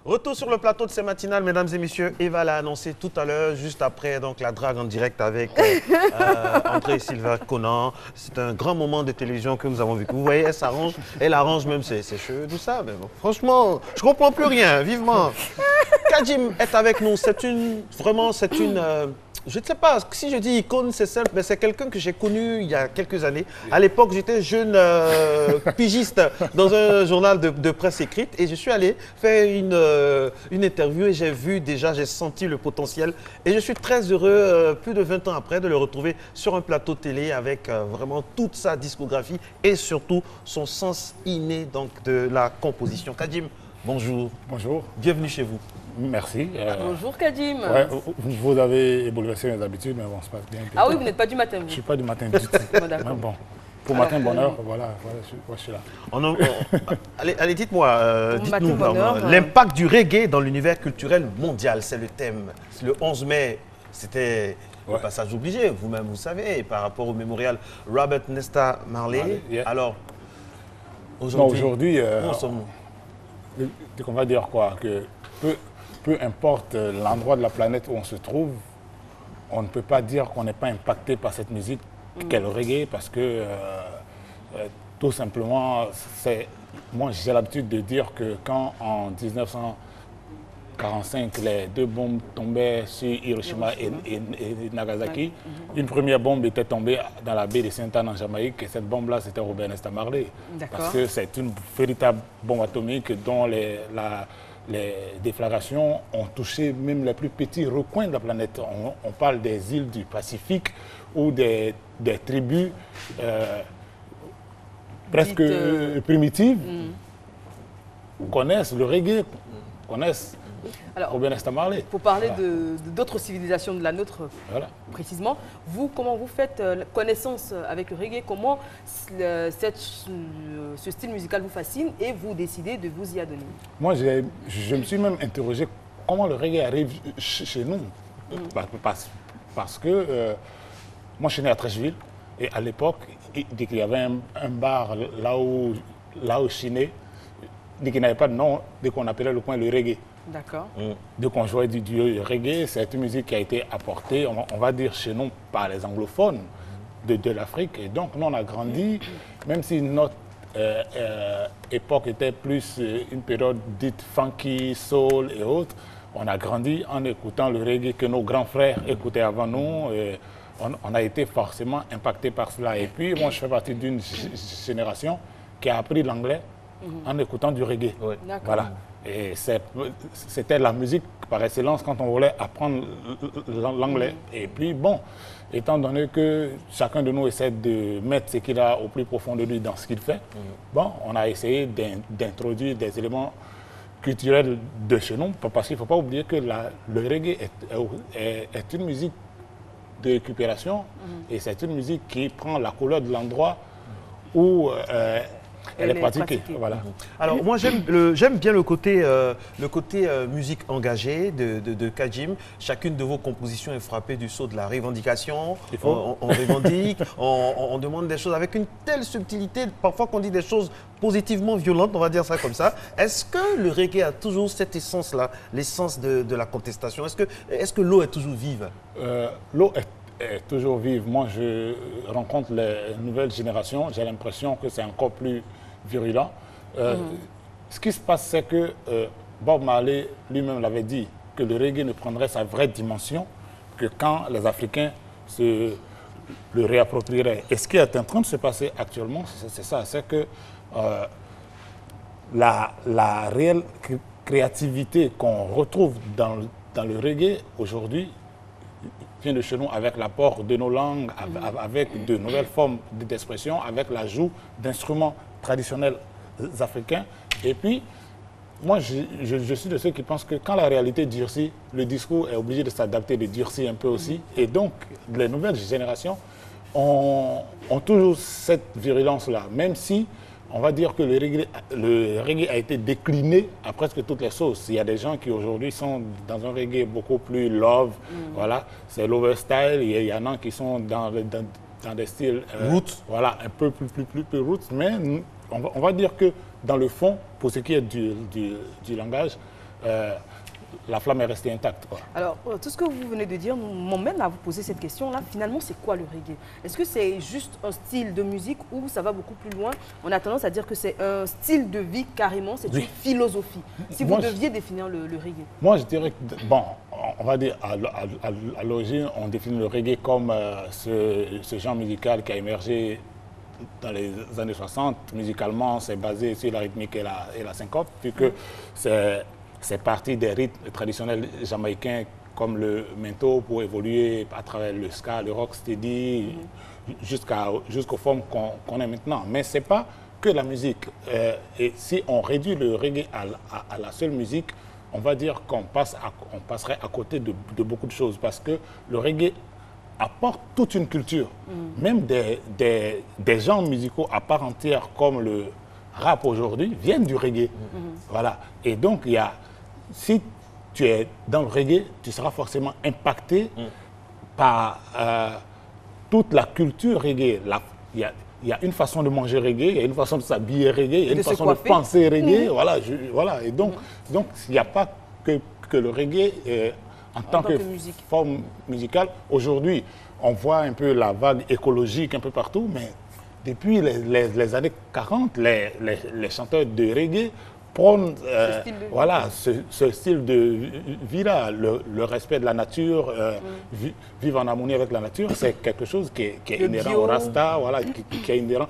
Retour sur le plateau de ces matinales, mesdames et messieurs. Eva l'a annoncé tout à l'heure, juste après donc, la drague en direct avec André et Sylvain Conan. C'est un grand moment de télévision que nous avons vécu. Vous voyez, elle s'arrange, elle arrange même ses cheveux, tout ça. Mais bon, franchement, je ne comprends plus rien, vivement. Kadjim est avec nous. Je ne sais pas, si je dis icône, c'est simple, mais c'est quelqu'un que j'ai connu il y a quelques années. À l'époque, j'étais jeune pigiste dans un journal de presse écrite et je suis allé faire une interview et j'ai senti le potentiel. Et je suis très heureux, plus de 20 ans après, de le retrouver sur un plateau télé avec vraiment toute sa discographie et surtout son sens inné donc, de la composition. Kadjim, bonjour. Bonjour. Bienvenue chez vous. Merci. Bonjour Kadjim. Ouais, vous avez bouleversé mes habitudes, mais bon, c'est pas bien. Ah oui, vous n'êtes pas du matin, vous? Je ne suis pas du matin du tout. Bon, pour matin bonheur, voilà, je suis là. Allez, dites-moi, l'impact du reggae dans l'univers culturel mondial, c'est le thème. Le 11 mai, c'était le passage obligé, vous-même vous savez, par rapport au mémorial Robert Nesta Marley. Alors, aujourd'hui, où sommes-nous? On va dire quoi, que peu importe l'endroit de la planète où on se trouve, on ne peut pas dire qu'on n'est pas impacté par cette musique qu'est le reggae, parce que tout simplement, moi j'ai l'habitude de dire que quand en 1945 les deux bombes tombaient sur Hiroshima et Nagasaki, une première bombe était tombée dans la baie de Sainte-Anne en Jamaïque, et cette bombe-là c'était Robert Nesta Marley, parce que c'est une véritable bombe atomique dont les déflagrations ont touché même les plus petits recoins de la planète. On parle des îles du Pacifique où des tribus presque primitives connaissent le reggae, connaissent Robert Nesta Marley. Pour parler d'autres civilisations de la nôtre, précisément, vous, comment vous faites connaissance avec le reggae? Comment ce style musical vous fascine et vous décidez de vous y adonner? Moi, je me suis même interrogé comment le reggae arrive chez nous. Parce que moi, je suis né à Trècheville et à l'époque, dès qu'il y avait un bar là où je suis né, dès qu'il n'avait pas de nom, dès qu'on appelait le coin le reggae. D'accord. Donc on jouait du reggae, c'est une musique qui a été apportée, on va dire chez nous, par les anglophones de l'Afrique. Et donc nous on a grandi, même si notre époque était plus une période dite funky, soul et autres, on a grandi en écoutant le reggae que nos grands frères écoutaient avant nous. Et on a été forcément impacté par cela. Et puis moi je fais partie d'une génération qui a appris l'anglais en écoutant du reggae. Voilà. Et c'était la musique par excellence quand on voulait apprendre l'anglais. Et puis bon, étant donné que chacun de nous essaie de mettre ce qu'il a au plus profond de lui dans ce qu'il fait, bon, on a essayé d'introduire des éléments culturels de chez nous, parce qu'il ne faut pas oublier que le reggae est une musique de récupération et c'est une musique qui prend la couleur de l'endroit où elle est pratiquée. Voilà. Alors moi j'aime bien le côté musique engagée de Kadjim. Chacune de vos compositions est frappée du sceau de la revendication. On revendique, on demande des choses avec une telle subtilité, parfois qu'on dit des choses positivement violentes, on va dire ça comme ça. Est-ce que le reggae a toujours cette essence-là, l'essence de la contestation? Est-ce que l'eau est toujours vive? L'eau est toujours vive. Moi, je rencontre les nouvelles générations, j'ai l'impression que c'est encore plus virulent. Ce qui se passe, c'est que Bob Marley lui-même l'avait dit, que le reggae ne prendrait sa vraie dimension que quand les Africains le réapproprieraient. Et ce qui est en train de se passer actuellement, c'est ça, c'est que la réelle créativité qu'on retrouve dans le reggae aujourd'hui vient de chez nous avec l'apport de nos langues, avec de nouvelles formes d'expression, avec l'ajout d'instruments traditionnels africains. Et puis, moi, je suis de ceux qui pensent que quand la réalité durcit, le discours est obligé de s'adapter, de durcir un peu aussi. Et donc, les nouvelles générations ont toujours cette virulence-là, même si on va dire que le reggae a été décliné à presque toutes les sauces. Il y a des gens qui aujourd'hui sont dans un reggae beaucoup plus love, voilà, c'est l'over style. Il y en a qui sont dans des styles roots, voilà, un peu plus roots. Mais on va dire que dans le fond, pour ce qui est du langage, la flamme est restée intacte, quoi. Alors, tout ce que vous venez de dire m'emmène à vous poser cette question-là. Finalement, c'est quoi le reggae? Est-ce que c'est juste un style de musique ou ça va beaucoup plus loin? On a tendance à dire que c'est un style de vie carrément, c'est une philosophie. Si vous deviez définir le reggae. Moi, je dirais que, bon, on va dire à l'origine, on définit le reggae comme ce genre musical qui a émergé dans les années 60. Musicalement, c'est basé sur la rythmique et la syncope, puisque c'est parti des rythmes traditionnels jamaïcains comme le mento pour évoluer à travers le ska, le rocksteady, jusqu'aux formes qu'on a maintenant. Mais ce n'est pas que la musique. Et si on réduit le reggae à la seule musique, on va dire qu'on passerait à côté de beaucoup de choses, parce que le reggae apporte toute une culture. Même des genres musicaux à part entière comme le rap aujourd'hui viennent du reggae. Voilà. Et donc, si tu es dans le reggae, tu seras forcément impacté par toute la culture reggae. Il y a une façon de manger reggae, il y a une façon de s'habiller reggae, il y a une façon de penser reggae. Voilà. Et donc, il n'y a pas que le reggae en tant que forme musicale. Aujourd'hui, on voit un peu la vague écologique un peu partout, mais depuis les années 40, les chanteurs de reggae prônent ce style de vie-là, le respect de la nature, vivre en harmonie avec la nature. C'est quelque chose qui est inhérent au Rasta, voilà, qui est inhérent.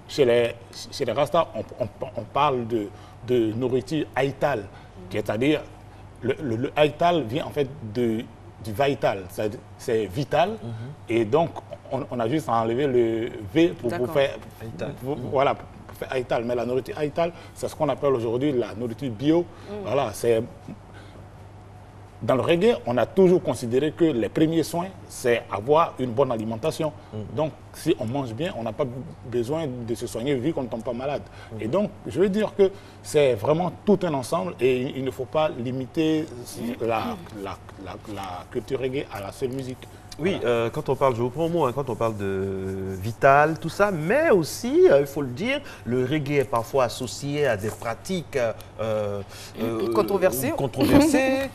Chez les Rasta, on parle de nourriture haïtale, c'est-à-dire le haïtal vient en fait du vital, c'est vital, et donc on a juste à enlever le V pour faire haïtal. Mais la nourriture haïtal, c'est ce qu'on appelle aujourd'hui la nourriture bio. Voilà, dans le reggae, on a toujours considéré que les premiers soins, c'est avoir une bonne alimentation. Donc, si on mange bien, on n'a pas besoin de se soigner vu qu'on ne tombe pas malade. Et donc, je veux dire que c'est vraiment tout un ensemble et il ne faut pas limiter la culture reggae à la seule musique. Oui, quand on parle, je vous prends au mot, quand on parle de vital, tout ça, mais aussi, il faut le dire, le reggae est parfois associé à des pratiques controversées.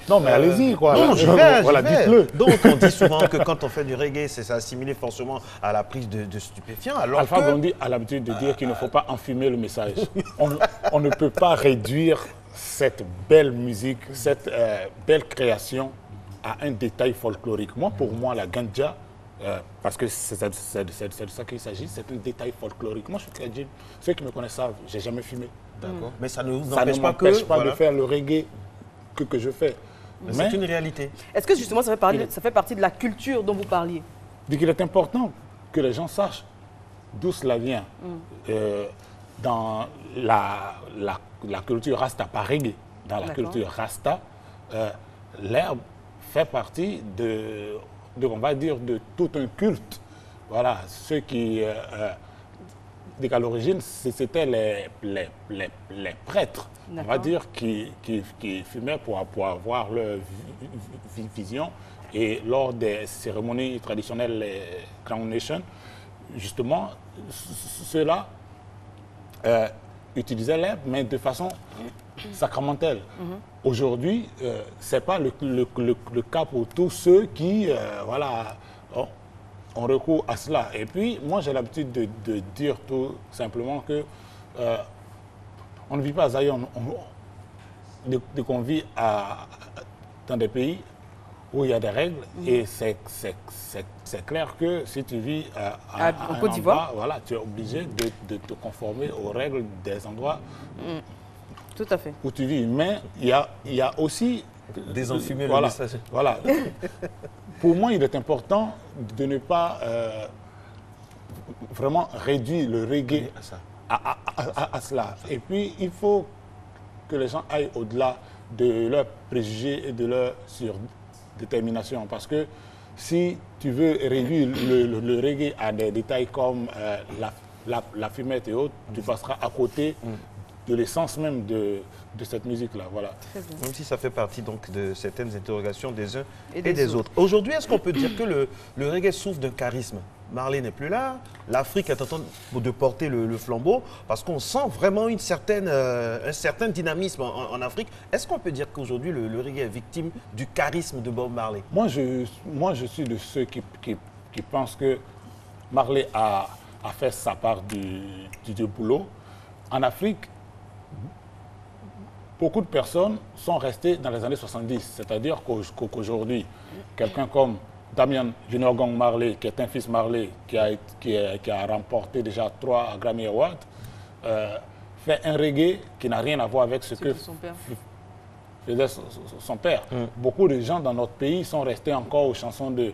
Non, mais allez-y, quoi. Non, je vais. Dites-le. Donc, on dit souvent que quand on fait du reggae, c'est assimilé forcément à la prise de stupéfiants. Alors Alpha Blondy a l'habitude de dire qu'il ne faut pas enfumer le message. On ne peut pas réduire cette belle musique, cette belle création à un détail folklorique. Moi, pour moi, la ganja, parce que c'est de ça qu'il s'agit, c'est un détail folklorique. Moi, je suis crédible. Ceux qui me connaissent savent, j'ai jamais fumé. D'accord. Mais ça ne m'empêche pas de faire le reggae que je fais. Mais c'est une réalité. Est-ce que justement, ça fait partie de la culture dont vous parliez? Donc, il est important que les gens sachent d'où cela vient. Dans la culture Rasta, pas reggae, dans la culture Rasta, l'herbe fait partie on va dire, de tout un culte. Voilà, ceux qui, à l'origine, c'était les prêtres, on va dire, qui fumaient pour avoir leur vision. Et lors des cérémonies traditionnelles, les Crown Nation, justement, ceux-là utilisaient l'herbe, mais de façon sacramentelle. Aujourd'hui, ce n'est pas le cas pour tous ceux qui ont recours à cela. Et puis, moi, j'ai l'habitude de dire tout simplement que on ne vit pas à Zion, on vit dans des pays où il y a des règles et c'est clair que si tu vis en Côte d'Ivoire, voilà, tu es obligé de te conformer aux règles des endroits tout à fait où tu vis. Mais il y a aussi désenfumer le message. Voilà. Pour moi, il est important de ne pas vraiment réduire le reggae à cela. Et puis, il faut que les gens aillent au-delà de leurs préjugés et de leur surdétermination. Parce que si tu veux réduire le reggae à des détails comme la fumette et autres, tu passeras à côté de l'essence même de cette musique-là. Voilà. Même si ça fait partie donc de certaines interrogations des uns et des autres. Aujourd'hui, est-ce qu'on peut dire que le reggae souffre d'un charisme? Marley n'est plus là, l'Afrique est en train de porter le flambeau, parce qu'on sent vraiment un certain dynamisme en Afrique. Est-ce qu'on peut dire qu'aujourd'hui, le reggae est victime du charisme de Bob Marley? Moi, je suis de ceux qui pensent que Marley a fait sa part du boulot. En Afrique, beaucoup de personnes sont restées dans les années 70, c'est-à-dire qu'aujourd'hui, quelqu'un comme Damian Junior Gong Marley, qui est un fils Marley, qui a remporté déjà 3 Grammy Awards, fait un reggae qui n'a rien à voir avec ce que faisait son père. Beaucoup de gens dans notre pays sont restés encore aux chansons des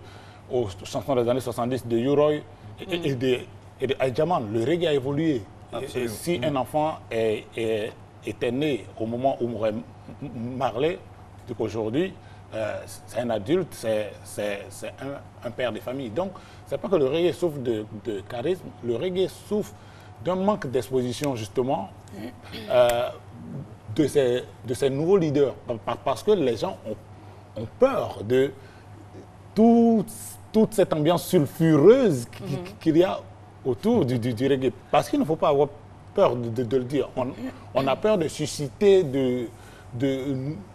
années 70 de U-Roy et de Aïdjaman. Le reggae a évolué. Et si un enfant était né au moment où mourait Marley, aujourd'hui, c'est un adulte, c'est un père de famille. Donc, ce n'est pas que le reggae souffre de charisme, le reggae souffre d'un manque d'exposition, justement, de ces nouveaux leaders. Parce que les gens ont peur de toute cette ambiance sulfureuse qu'il y a autour du reggae. Parce qu'il ne faut pas avoir peur de le dire. On a peur de susciter de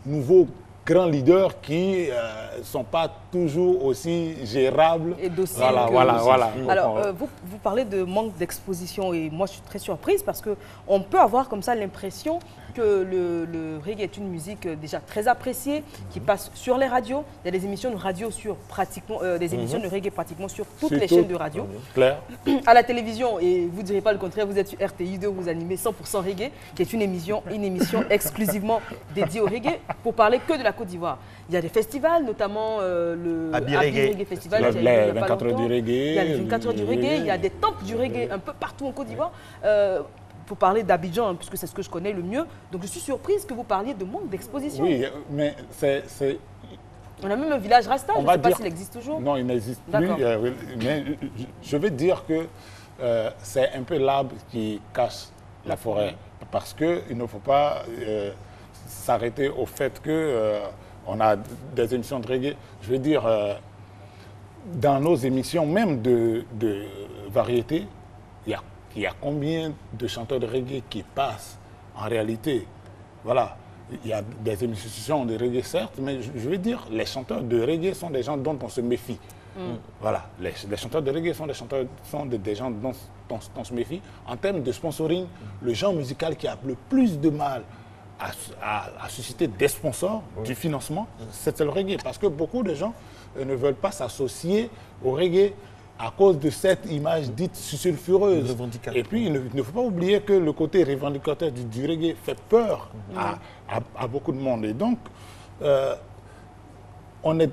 nouveaux grands leaders qui ne sont pas toujours aussi gérables. Et dociles. Voilà. Alors, vous parlez de manque d'exposition et moi, je suis très surprise parce qu'on peut avoir comme ça l'impression que le reggae est une musique déjà très appréciée, qui passe sur les radios. Il y a des émissions de radio sur pratiquement, des émissions de reggae pratiquement sur toutes les chaînes de radio. Clair. À la télévision, et vous ne direz pas le contraire, vous êtes sur RTI2, vous animez 100% reggae, qui est une émission exclusivement dédiée au reggae, pour parler que de la Côte d'Ivoire. Il y a des festivals, notamment le Abi Reggae Festival. Les 24 heures du reggae. Il y a les 24 heures du reggae, il y a des temples du reggae un peu partout en Côte d'Ivoire. Pour parler d'Abidjan, puisque c'est ce que je connais le mieux. Donc je suis surprise que vous parliez de manque d'exposition. Oui, mais c'est... On a même un village Rasta, je ne sais pas s'il existe toujours. Non, il n'existe plus. Mais je veux dire que c'est un peu l'arbre qui cache la forêt. Parce qu'il ne faut pas s'arrêter au fait qu'on a des émissions de reggae. Je veux dire, dans nos émissions, même de variété, il y a combien de chanteurs de reggae qui passent en réalité? Voilà. Il y a des émissions de reggae, certes, mais je veux dire, les chanteurs de reggae sont des gens dont on se méfie. Voilà. Les chanteurs de reggae sont des gens dont on se méfie. En termes de sponsoring, le genre musical qui a le plus de mal à susciter des sponsors, du financement, c'est le reggae. Parce que beaucoup de gens ne veulent pas s'associer au reggae à cause de cette image dite sulfureuse. Et puis, il ne faut pas oublier que le côté revendicateur du reggae fait peur à beaucoup de monde. Et donc, on est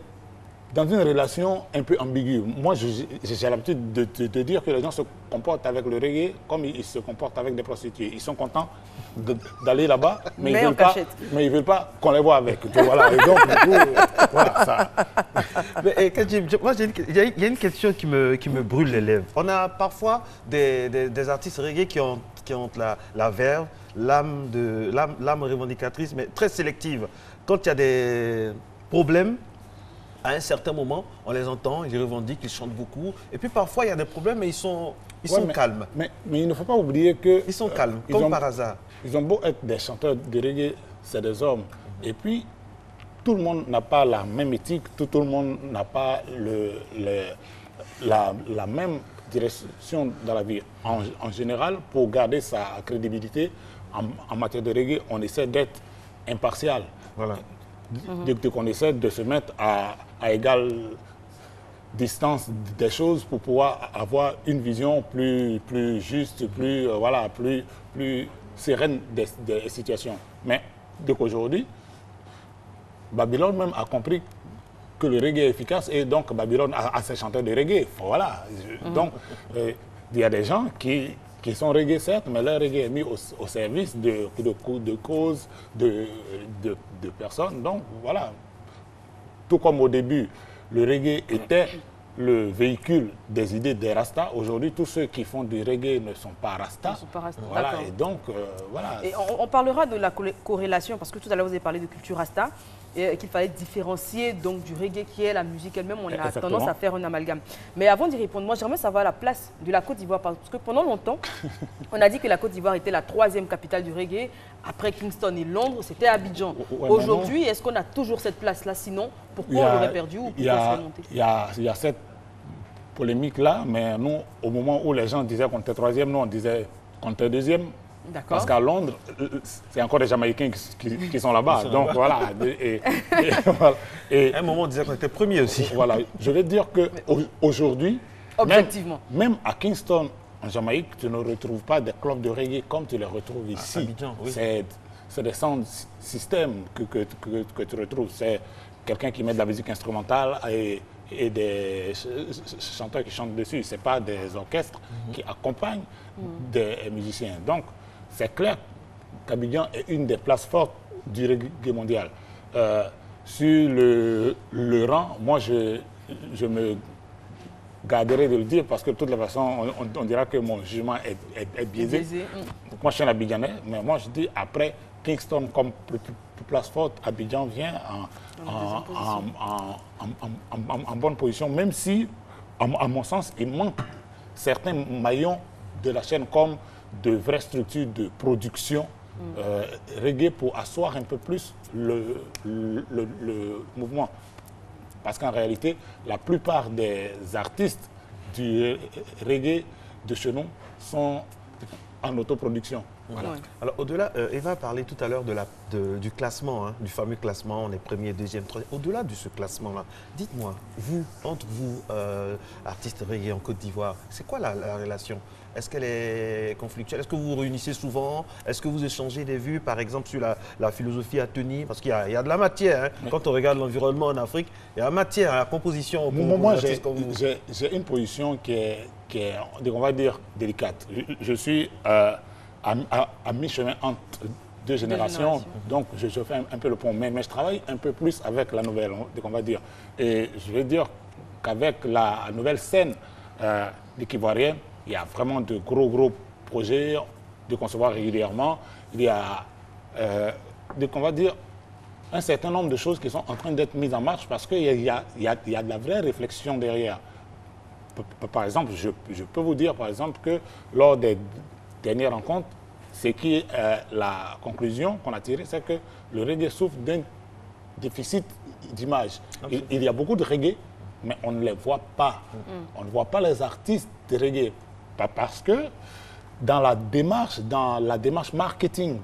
dans une relation un peu ambiguë. Moi, j'ai l'habitude de dire que les gens se comportent avec le reggae comme ils se comportent avec des prostituées. Ils sont contents d'aller là-bas, mais ils ne veulent pas qu'on les voit avec. Voilà. Et donc, du coup, voilà, ça. Mais, moi, il y a une question qui me brûle les lèvres. On a parfois des artistes reggae qui ont la verve, l'âme revendicatrice, mais très sélective. Quand il y a des problèmes, à un certain moment, on les entend, ils revendiquent, ils chantent beaucoup. Et puis parfois, il y a des problèmes, mais ils sont calmes. Mais il ne faut pas oublier que... Ils sont calmes, comme par hasard. Ils ont beau être des chanteurs de reggae, c'est des hommes. Et puis, tout le monde n'a pas la même éthique, tout le monde n'a pas la même direction dans la vie. En général, pour garder sa crédibilité, en matière de reggae, on essaie d'être impartial. Voilà. Qu'on essaie de se mettre à égale distance des choses pour pouvoir avoir une vision plus juste, plus sereine des situations. Mais aujourd'hui, Babylone même a compris que le reggae est efficace et donc Babylone a ses chanteurs de reggae. Voilà. Donc, il y a des gens qui sont reggae, certes, mais leur reggae est mis au service de causes, de personnes. Donc, voilà. Tout comme au début, le reggae était le véhicule des idées des Rastas. Aujourd'hui, tous ceux qui font du reggae ne sont pas Rastas. Voilà. Et donc, voilà. Et on parlera de la corrélation, parce que tout à l'heure, vous avez parlé de culture Rasta. qu'il fallait différencier donc, du reggae qui est la musique elle-même. On a Exactement. tendance à faire un amalgame. Mais avant d'y répondre, moi j'aimerais savoir la place de la Côte d'Ivoire. Parce que pendant longtemps, on a dit que la Côte d'Ivoire était la 3e capitale du reggae. Après Kingston et Londres, c'était Abidjan. Ouais, aujourd'hui, est-ce qu'on a toujours cette place-là? Sinon, pourquoi on l'aurait perdu ou pourquoi on serait monté? Il y a cette polémique-là, mais nous, au moment où les gens disaient qu'on était 3e, nous on disait qu'on était 2e. Parce qu'à Londres, c'est encore des Jamaïcains qui sont là-bas. Donc voilà. Voilà. À un moment, on disait qu'on était premier aussi. Voilà. Je vais dire qu'aujourd'hui, objectivement, même à Kingston, en Jamaïque, tu ne retrouves pas des clubs de reggae comme tu les retrouves ici. Abidjan, oui. C'est des sound systems que tu retrouves. C'est quelqu'un qui met de la musique instrumentale et des chanteurs qui chantent dessus. Ce n'est pas des orchestres qui accompagnent des musiciens. Donc, c'est clair qu'Abidjan est une des places fortes du reggae mondial. Sur le rang, moi, je me garderai de le dire parce que de toute façon, on dira que mon jugement est biaisé. Donc, moi, je suis un Abidjanais, mais moi, je dis après Kingston comme place forte, Abidjan vient en bonne position, même si, à mon sens, il manque certains maillons de la chaîne comme de vraies structures de production reggae pour asseoir un peu plus le mouvement. Parce qu'en réalité, la plupart des artistes du reggae de chez nous sont en autoproduction. Voilà. Ouais. Alors au-delà, Eva parlait tout à l'heure du classement, hein, du fameux classement, on est premier, deuxième, troisième. Au-delà de ce classement-là, dites-moi, vous, entre vous, artistes reggae en Côte d'Ivoire, c'est quoi la relation? Est-ce qu'elle est conflictuelle? Est-ce que vous vous réunissez souvent? Est-ce que vous échangez des vues, par exemple, sur la philosophie à tenir? Parce qu'il y a de la matière. Hein. Quand on regarde l'environnement en Afrique, il y a de la matière à la composition. Moi, j'ai une position qui est, on va dire, délicate. Je suis à mi-chemin entre deux générations. Donc je fais un peu le pont. Mais je travaille un peu plus avec la nouvelle, on va dire. Et je vais dire qu'avec la nouvelle scène ivoirienne, il y a vraiment de gros projets de concevoir régulièrement. Il y a, on va dire, un certain nombre de choses qui sont en train d'être mises en marche parce qu'il y a de la vraie réflexion derrière. Par exemple, je peux vous dire, par exemple, que lors des dernières rencontres, c'est qui la conclusion qu'on a tirée, c'est que le reggae souffre d'un déficit d'image. Il y a beaucoup de reggae, mais on ne les voit pas. On ne voit pas les artistes de reggae. Parce que dans la démarche marketing,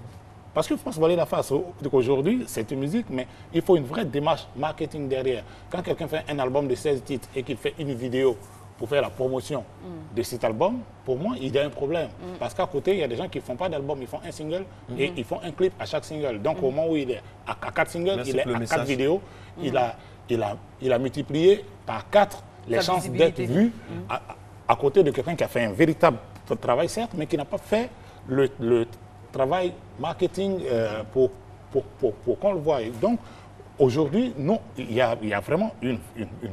parce qu'il faut se voiler la face. Aujourd'hui, c'est une musique, mais il faut une vraie démarche marketing derrière. Quand quelqu'un fait un album de 16 titres et qu'il fait une vidéo pour faire la promotion de cet album, pour moi, il y a un problème. Parce qu'à côté, il y a des gens qui ne font pas d'album, ils font un single et ils font un clip à chaque single. Donc, au moment où il est à 4 singles, il est à 4 vidéos, il a multiplié par 4 les chances d'être vu à côté de quelqu'un qui a fait un véritable travail, certes, mais qui n'a pas fait le travail marketing pour qu'on le voie. Donc, aujourd'hui, non, il y a vraiment une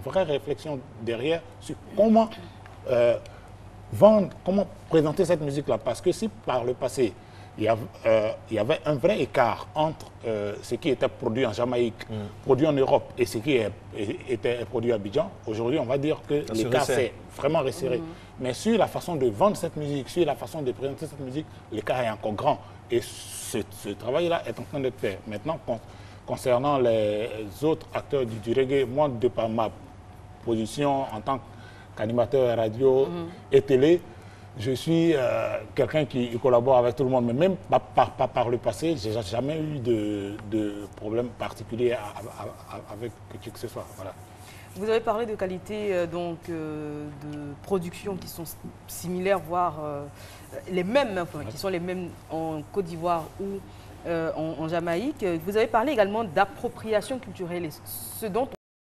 vraie réflexion derrière sur comment vendre, comment présenter cette musique-là. Parce que si par le passé, il y avait un vrai écart entre ce qui était produit en Jamaïque, produit en Europe, et ce qui était produit à Abidjan, aujourd'hui, on va dire que l'écart s'est vraiment resserré. Mais sur la façon de vendre cette musique, sur la façon de présenter cette musique, l'écart est encore grand. Et ce travail-là est en train d'être fait. Maintenant, concernant les autres acteurs du reggae, moi, de par ma position en tant qu'animateur radio et télé, je suis quelqu'un qui collabore avec tout le monde. Mais même par le passé, je n'ai jamais eu de problème particulier avec qui que ce soit. Voilà. Vous avez parlé de qualité de production qui sont similaires, voire les mêmes, enfin, qui sont les mêmes en Côte d'Ivoire ou en Jamaïque. Vous avez parlé également d'appropriation culturelle, ce dont